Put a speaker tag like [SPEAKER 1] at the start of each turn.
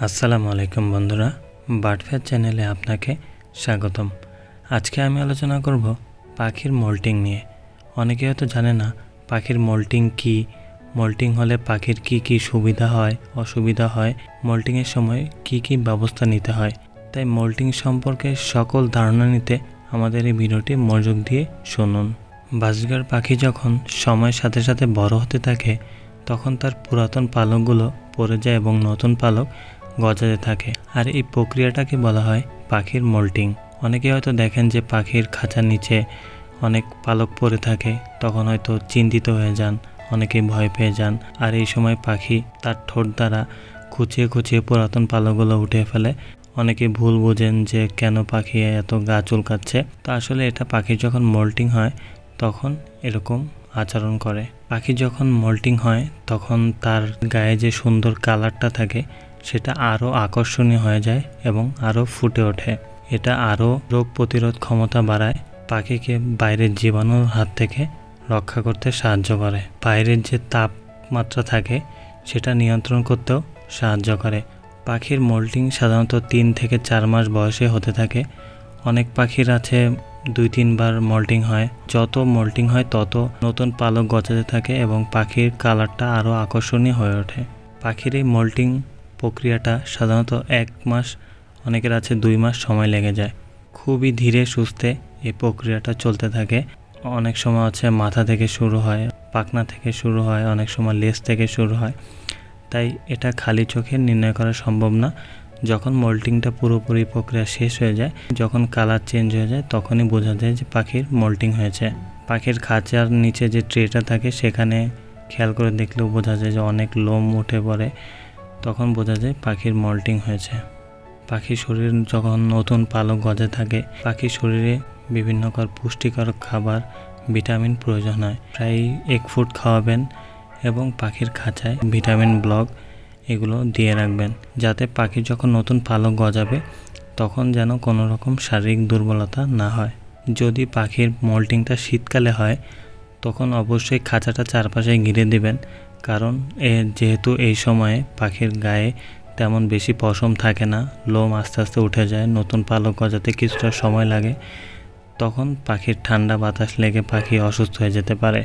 [SPEAKER 1] আসসালামু আলাইকুম বন্ধুরা, বার্ডফেয়ার চ্যানেলে আপনাকে স্বাগতম। আজকে আমি আলোচনা করব পাখির মোল্টিং নিয়ে। অনেকে হয়তো জানে না পাখির মোল্টিং কী, মোল্টিং হলে পাখির কি কি সুবিধা হয় অসুবিধা হয়, মোল্টিংয়ের সময় কি কি ব্যবস্থা নিতে হয়। তাই মোল্টিং সম্পর্কে সকল ধারণা নিতে আমাদের এই ভিডিওটি মনোযোগ দিয়ে শুনুন। বাজগার পাখি যখন সময়ের সাথে সাথে বড় হতে থাকে তখন তার পুরাতন পালকগুলো পড়ে যায় এবং নতুন পালক গজাতে থাকে, আর এই প্রক্রিয়াটাকে বলা হয় পাখির মোল্টিং। অনেকে হয়তো দেখেন যে পাখির খাঁচার নিচে অনেক পালক পড়ে থাকে, তখন হয়তো চিন্তিত হয়ে যান, অনেকেই ভয় পেয়ে যান। আর এই সময় পাখি তার ঠোঁট দ্বারা খুঁচিয়ে খুঁচিয়ে পুরাতন পালকগুলো উঠে ফেলে। অনেকে ভুল বোঝেন যে কেন পাখি এত গা চুলকাচ্ছে। তো আসলে এটা পাখির যখন মোল্টিং হয় তখন এরকম আচরণ করে। পাখি যখন মোল্টিং হয় তখন তার গায়ে যে সুন্দর কালারটা থাকে সেটা আরও আকর্ষণীয় হয়ে যায় এবং আরও ফুটে ওঠে। এটা আরও রোগ প্রতিরোধ ক্ষমতা বাড়ায়, পাখিকে বাইরের জীবাণুর হাত থেকে রক্ষা করতে সাহায্য করে। বাইরের যে তাপমাত্রা থাকে সেটা নিয়ন্ত্রণ করতেও সাহায্য করে। পাখির মোল্টিং সাধারণত 3 থেকে 4 মাস বয়সে হতে থাকে। অনেক পাখির আছে 2-3 বার মোল্টিং হয়। যত মোল্টিং হয় তত নতুন পালক গজাতে থাকে এবং পাখির কালারটা আরও আকর্ষণীয় হয়ে ওঠে। পাখির এই মোল্টিং প্রক্রিয়াটা সাধারণত 1 মাস, অনেকের আছে 2 মাস সময় লেগে যায়। খুবই ধীরে সুস্থে এই প্রক্রিয়াটা চলতে থাকে। অনেক সময় আছে মাথা থেকে শুরু হয়, পাখনা থেকে শুরু হয়, অনেক সময় লেজ থেকে শুরু হয়। তাই এটা খালি চোখে নির্ণয় করা সম্ভব না। যখন মোল্টিংটা পুরোপুরি প্রক্রিয়া শেষ হয়ে যায়, যখন কালার চেঞ্জ হয়ে যায়, তখনই বোঝা যায় যে পাখির মোল্টিং হয়েছে। পাখির খাঁচার নিচে যে ট্রেটা থাকে সেখানে খেয়াল করে দেখলেও বোঝা যায় যে অনেক লোম উঠে পড়ে, তখন বোঝা যায় পাখির মোল্টিং হয়েছে। পাখির শরীর যখন নতুন পালক গজে থাকে, পাখির শরীরে বিভিন্ন পুষ্টিকর খাবার, ভিটামিন প্রয়োজন হয়। প্রায় 1 ফুট খাওয়াবেন এবং পাখির খাঁচায় ভিটামিন ব্লক এগুলো দিয়ে রাখবেন, যাতে পাখি যখন নতুন পালক গজাবে তখন যেন কোনো রকম শারীরিক দুর্বলতা না হয়। যদি পাখির মোল্টিংটা শীতকালে হয় তখন অবশ্যই খাঁচাটা চারপাশে ঘিরে দিবেন, কারণ যেহেতু এই সময়ে পাখির গায়ে তেমন বেশি পশম থাকে না, লোম আস্তে আস্তে উঠে যায়, নতুন পালক গজাতে কিছুটা সময় লাগে, তখন পাখির ঠান্ডা বাতাস লেগে পাখি অসুস্থ হয়ে যেতে পারে।